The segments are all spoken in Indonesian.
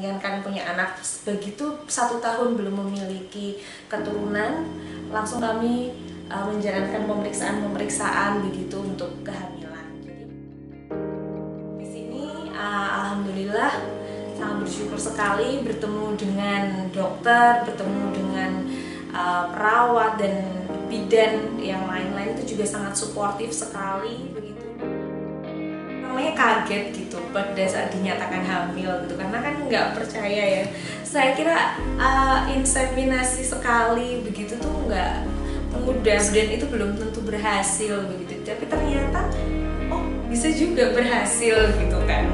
menginginkan punya anak. Begitu 1 tahun belum memiliki keturunan, langsung kami menjalankan pemeriksaan begitu untuk kehamilan. Jadi di sini alhamdulillah sangat bersyukur sekali bertemu dengan dokter, bertemu dengan perawat dan bidan yang lain-lain, itu juga sangat suportif sekali begitu. Namanya kaget gitu pada saat dinyatakan hamil gitu, karena kan nggak percaya ya. Saya kira inseminasi sekali begitu tuh nggak mudah dan itu belum tentu berhasil begitu, tapi ternyata oh bisa juga berhasil gitu kan.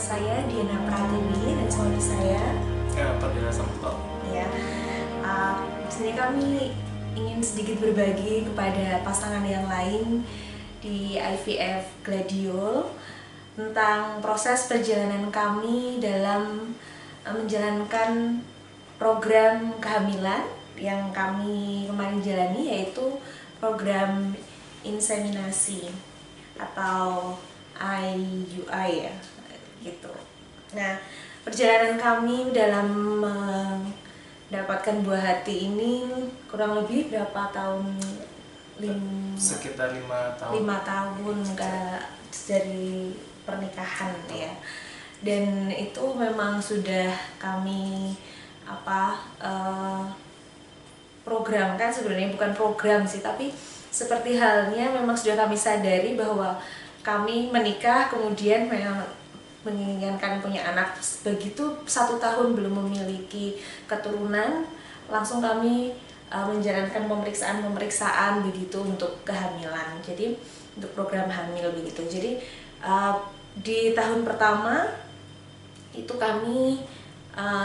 Saya Diana Pratiwi dan suami saya Pardina Samto. ya. Di sini kami ingin sedikit berbagi kepada pasangan yang lain di IVF Gladiol tentang proses perjalanan kami dalam menjalankan program kehamilan yang kami kemarin jalani, yaitu program inseminasi atau IUI ya gitu. Nah, perjalanan kami dalam mendapatkan buah hati ini kurang lebih berapa tahun? Sekitar 5 tahun. 5 tahun dari pernikahan ya. Dan itu memang sudah kami programkan, sebenarnya bukan program sih, tapi seperti halnya memang sudah kami sadari bahwa kami menikah kemudian memang menginginkan punya anak. Begitu 1 tahun belum memiliki keturunan, langsung kami menjalankan pemeriksaan begitu untuk kehamilan. Jadi untuk program hamil begitu. Jadi di tahun pertama itu kami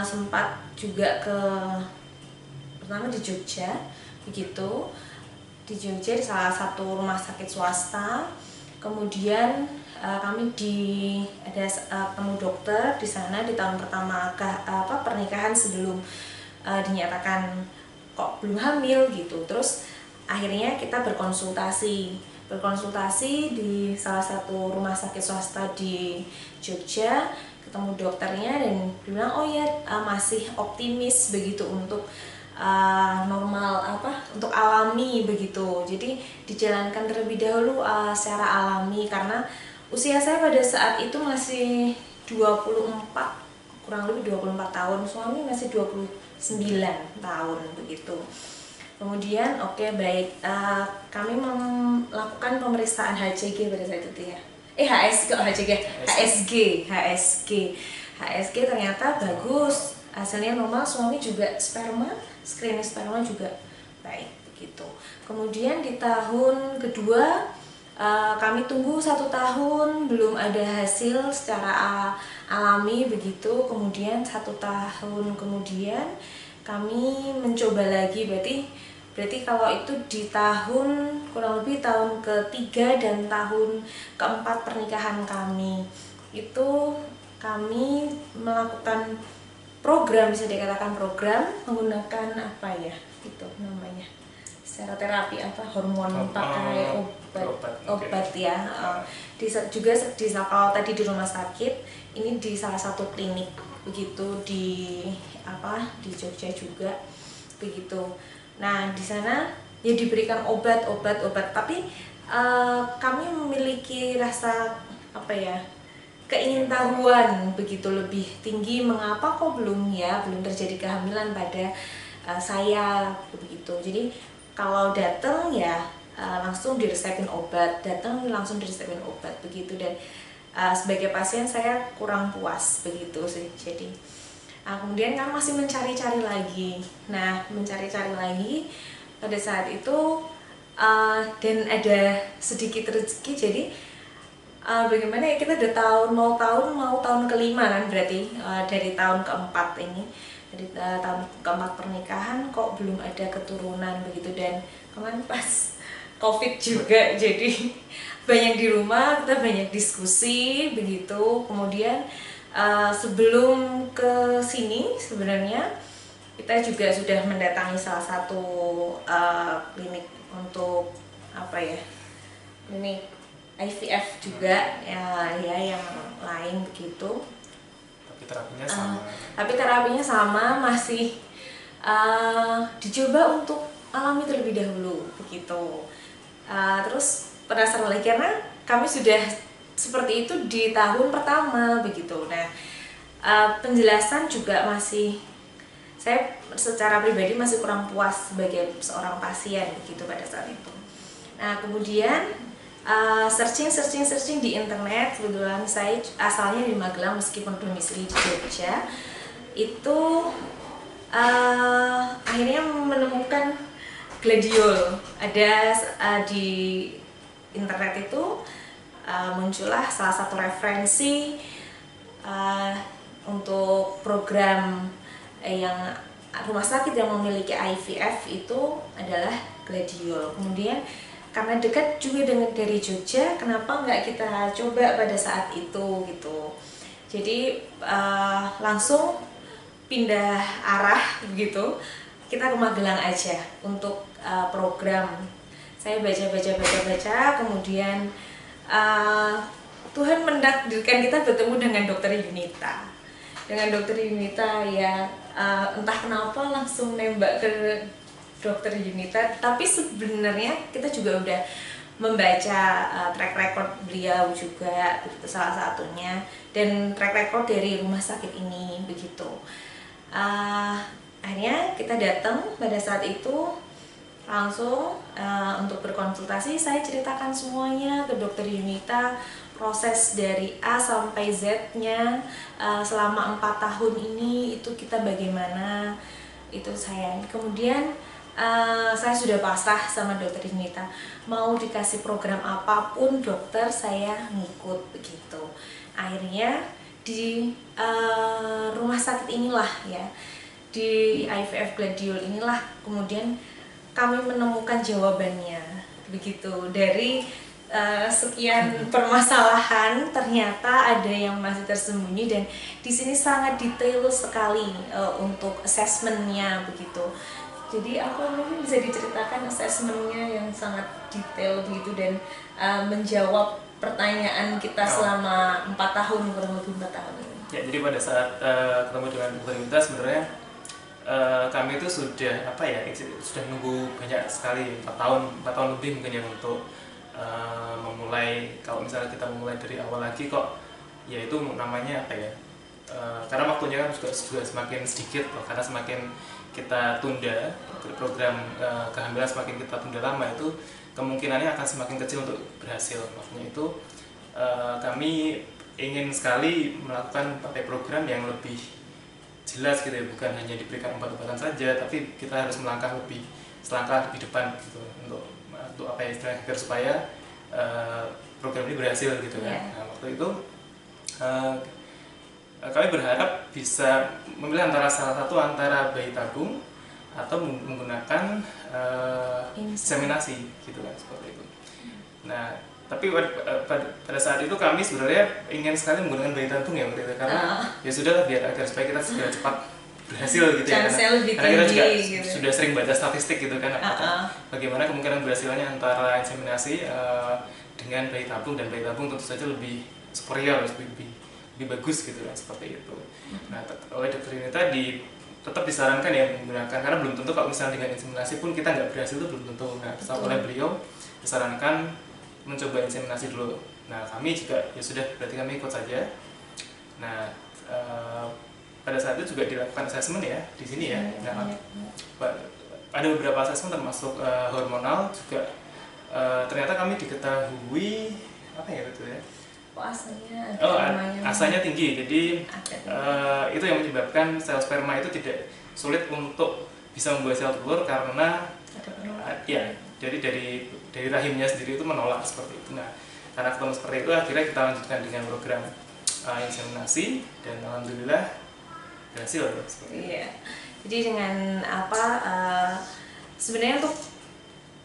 sempat juga pertama di Jogja begitu. Di Jogja di salah satu rumah sakit swasta. Kemudian kami ada ketemu dokter di sana di tahun pertama pernikahan sebelum dinyatakan kok belum hamil gitu. Terus akhirnya kita berkonsultasi di salah satu rumah sakit swasta di Jogja, ketemu dokternya dan bilang oh ya masih optimis begitu untuk normal untuk alami begitu. Jadi dijalankan terlebih dahulu secara alami, karena usia saya pada saat itu masih 24, kurang lebih 24 tahun, suami masih 29 tahun begitu. Kemudian baik, kami melakukan pemeriksaan HCG pada saat itu ya. HSG ternyata bagus, hasilnya normal, suami juga screening sperma juga baik begitu. Kemudian di tahun kedua kami tunggu 1 tahun belum ada hasil secara alami begitu. Kemudian 1 tahun kemudian kami mencoba lagi, berarti kalau itu di tahun kurang lebih tahun ketiga dan tahun keempat pernikahan kami itu kami melakukan program, bisa dikatakan program menggunakan itu namanya secara terapi hormon pakai obat ya. Juga kalau tadi di rumah sakit, ini di salah satu klinik begitu di Jogja juga begitu. Nah di sana ya diberikan obat, tapi kami memiliki rasa keingintahuan begitu lebih tinggi, mengapa kok belum terjadi kehamilan pada saya begitu. Jadi kalau datang ya langsung diresepin obat, begitu. Dan sebagai pasien saya kurang puas begitu sih. Jadi kemudian kan masih mencari-cari lagi. Nah mencari-cari lagi pada saat itu dan ada sedikit rezeki. Jadi bagaimana ya, kita udah mau tahun kelima kan, berarti dari tahun keempat ini, dari tahun keempat pernikahan kok belum ada keturunan begitu. Dan kemarin pas COVID juga, jadi banyak di rumah, kita banyak diskusi begitu. Kemudian sebelum ke sini sebenarnya kita juga sudah mendatangi salah satu klinik untuk apa ya, klinik IVF juga ya, yang lain begitu. Tapi terapinya sama, masih dicoba untuk alami terlebih dahulu begitu. Terus penasaran lagi karena kami sudah seperti itu di tahun pertama begitu. Nah, penjelasan juga masih, saya secara pribadi masih kurang puas sebagai seorang pasien begitu pada saat itu. Nah, kemudian searching di internet. Kebetulan saya asalnya di Magelang meskipun domisili di Jogja. Itu akhirnya menemukan gladiol. Ada di internet itu muncullah salah satu referensi untuk program yang rumah sakit yang memiliki IVF itu adalah gladiol. Kemudian karena dekat juga dengan dari Jogja, kenapa nggak kita coba pada saat itu gitu. Jadi langsung pindah arah begitu, kita ke Magelang aja untuk program. Saya baca, kemudian Tuhan mentakdirkan kita bertemu dengan Dokter Yunita. Dengan Dokter Yunita ya, entah kenapa langsung nembak ke Dokter Yunita. Tapi sebenarnya kita juga udah membaca track record beliau juga, itu salah satunya, dan track record dari rumah sakit ini begitu. Akhirnya kita datang pada saat itu langsung untuk berkonsultasi. Saya ceritakan semuanya ke Dokter Yunita, proses dari A sampai Z-nya selama 4 tahun ini itu kita bagaimana, itu saya. Kemudian saya sudah pasrah sama Dokter Yunita, mau dikasih program apapun dokter saya ngikut begitu. Akhirnya di rumah sakit inilah ya, di IVF Gladiol inilah kemudian kami menemukan jawabannya begitu. Dari sekian permasalahan ternyata ada yang masih tersembunyi, dan di sini sangat detail sekali untuk asesmennya begitu. Jadi apa mungkin bisa diceritakan asesmennya yang sangat detail begitu dan menjawab pertanyaan kita selama 4 tahun, kurang lebih 4 tahun ini. Ya, jadi pada saat ketemu dengan Dokter Yunita sebenarnya kami itu sudah sudah nunggu banyak sekali, 4 tahun lebih mungkin ya untuk memulai. Kalau misalnya kita memulai dari awal lagi kok ya itu namanya karena waktunya kan juga semakin sedikit loh, karena semakin kita tunda program kehamilan, semakin kita tunda lama itu kemungkinannya akan semakin kecil untuk berhasil. Maksudnya itu kami ingin sekali melakukan program yang lebih jelas gitu ya, bukan hanya diberikan obat-obatan saja, tapi kita harus selangkah lebih depan gitu untuk istilahnya agar supaya program ini berhasil gitu kan. Nah, waktu itu kami berharap bisa memilih antara bayi tabung atau menggunakan inseminasi gitu kan, seperti itu. Nah, tapi pada saat itu kami sebenarnya ingin sekali menggunakan bayi tabung ya waktu itu, karena ya sudah biar agar supaya kita segera cepat berhasil gitu ya, karena kita juga gitu. Sudah sering baca statistik gitu kan, bagaimana kemungkinan berhasilnya antara inseminasi dengan bayi tabung, dan bayi tabung tentu saja lebih superior, lebih bagus gitu kan, seperti itu. Nah, oleh Dokter Yunita tetap disarankan ya menggunakan, karena belum tentu kalau misalnya dengan inseminasi pun kita nggak berhasil, itu belum tentu. Nah, oleh beliau disarankan mencoba inseminasi dulu. Nah, kami juga ya sudah, berarti kami ikut saja. Nah, pada saat itu juga dilakukan asesmen ya di sini ya. Nah, ada beberapa asesmen termasuk hormonal juga. Ternyata kami diketahui asanya tinggi. Jadi itu yang menyebabkan sel sperma itu tidak sulit untuk bisa membuat sel telur, karena jadi dari rahimnya sendiri itu menolak seperti itu. Nah, karena ketemu seperti itu, akhirnya kita lanjutkan dengan program inseminasi, dan alhamdulillah berhasil seperti itu. Iya. Jadi dengan sebenarnya untuk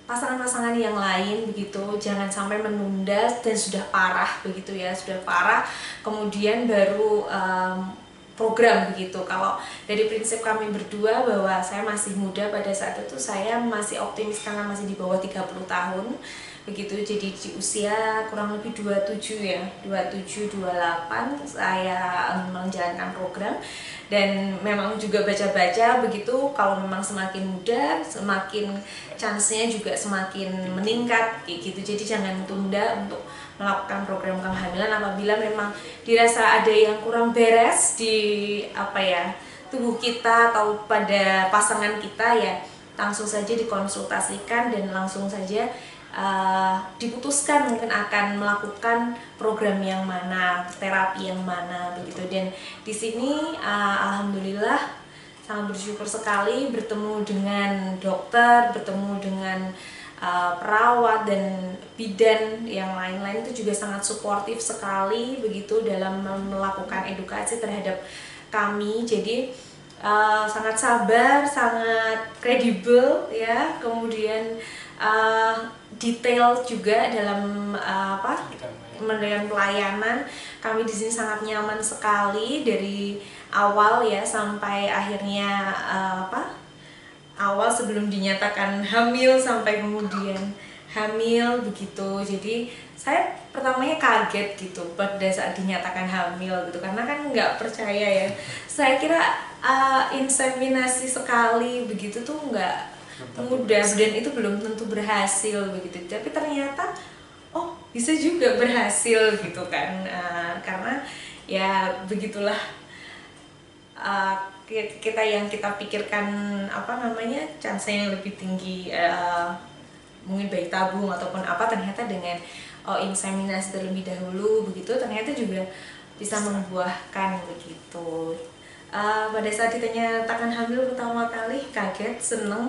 pasangan-pasangan yang lain begitu, jangan sampai menunda dan sudah parah begitu ya, sudah parah kemudian baru program begitu. Kalau dari prinsip kami berdua bahwa saya masih muda pada saat itu, saya masih optimis karena masih di bawah 30 tahun begitu, jadi di usia kurang lebih 27 ya, 27 28 saya menjalankan program. Dan memang juga baca-baca begitu, kalau memang semakin muda semakin chance-nya juga semakin meningkat kayak gitu. Jadi jangan tunda untuk melakukan program kehamilan apabila memang dirasa ada yang kurang beres di tubuh kita atau pada pasangan kita, ya langsung saja dikonsultasikan dan langsung saja diputuskan mungkin akan melakukan program yang mana, terapi yang mana begitu. Dan di sini alhamdulillah sangat bersyukur sekali bertemu dengan dokter, bertemu dengan perawat dan bidan yang lain-lain, itu juga sangat suportif sekali begitu dalam melakukan edukasi terhadap kami. Jadi sangat sabar, sangat kredibel ya, kemudian detail juga dalam memberikan pelayanan. Kami di sini sangat nyaman sekali dari awal ya sampai akhirnya awal sebelum dinyatakan hamil sampai kemudian hamil begitu. Jadi saya pertamanya kaget gitu pada saat dinyatakan hamil gitu, karena kan nggak percaya ya. Saya kira inseminasi sekali begitu tuh nggak mudah dan itu belum tentu berhasil begitu, tapi ternyata oh bisa juga berhasil gitu kan. Karena ya begitulah, kita yang kita pikirkan chance yang lebih tinggi mungkin bayi tabung ataupun ternyata dengan inseminasi terlebih dahulu begitu ternyata juga bisa membuahkan begitu. Pada saat dinyatakan hamil pertama kali kaget, seneng,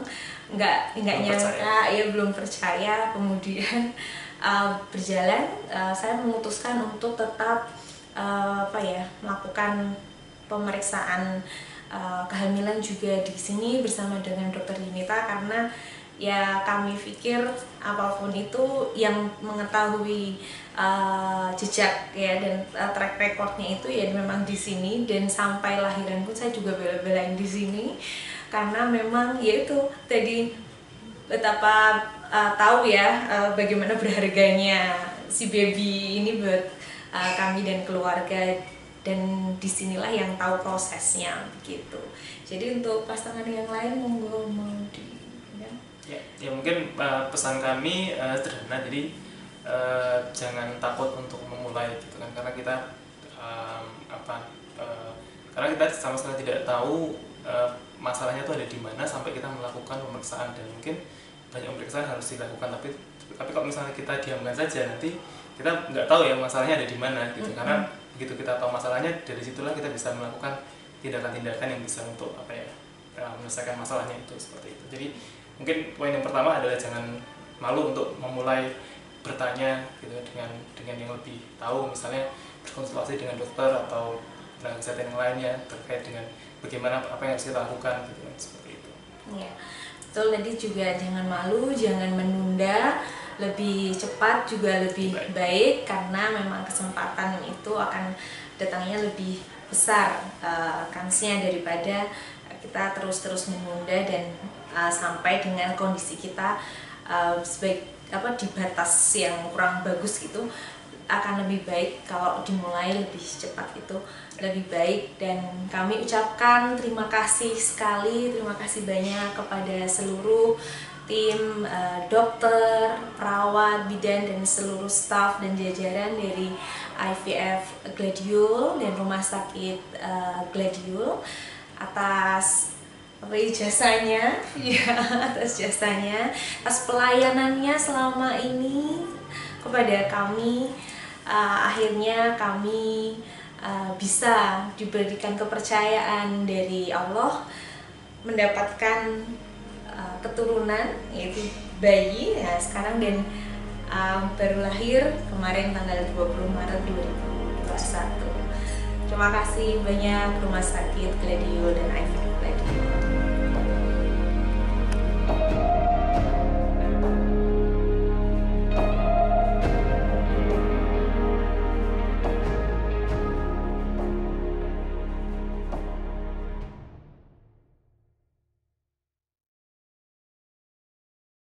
nggak nyangka ya, belum percaya. Kemudian berjalan, saya memutuskan untuk tetap melakukan pemeriksaan kehamilan juga di sini bersama dengan Dokter Yunita, karena ya kami pikir apapun itu yang mengetahui jejak ya dan track recordnya itu ya memang di sini, dan sampai lahiran pun saya juga bela-belain di sini karena memang ya itu tadi betapa tahu ya bagaimana berharganya si baby ini buat kami dan keluarga, dan disinilah yang tahu prosesnya begitu. Jadi untuk pasangan yang lain monggo mau di ya mungkin pesan kami sederhana, jadi jangan takut untuk memulai gitu kan, karena kita karena kita sama sekali tidak tahu masalahnya itu ada di mana sampai kita melakukan pemeriksaan, dan mungkin banyak pemeriksaan harus dilakukan, tapi kalau misalnya kita diamkan saja nanti kita nggak tahu ya masalahnya ada di mana gitu. Karena begitu kita tahu masalahnya, dari situlah kita bisa melakukan tindakan-tindakan yang bisa untuk menyelesaikan masalahnya itu, seperti itu. Jadi mungkin poin yang pertama adalah jangan malu untuk memulai bertanya gitu dengan yang lebih tahu, misalnya berkonsultasi dengan dokter atau tenaga kesehatan yang lainnya terkait dengan bagaimana apa yang harus kita lakukan gitu kan, seperti itu. Ya, betul. Tadi juga jangan malu, jangan menunda, lebih cepat juga lebih baik karena memang kesempatan itu akan datangnya lebih besar kansnya daripada kita terus menunda dan sampai dengan kondisi kita di batas yang kurang bagus gitu. Akan lebih baik kalau dimulai lebih cepat, itu lebih baik. Dan kami ucapkan terima kasih sekali, terima kasih banyak kepada seluruh tim dokter, perawat, bidan, dan seluruh staf dan jajaran dari IVF Gladiol dan Rumah Sakit Gladiol atas jasanya, ya, atas jasanya, atas pelayanannya selama ini kepada kami. Akhirnya kami bisa diberikan kepercayaan dari Allah mendapatkan keturunan, yaitu bayi ya sekarang, dan baru lahir kemarin tanggal 20 Maret 2021. Terima kasih banyak Rumah Sakit Gladiol dan IVF Gladiol.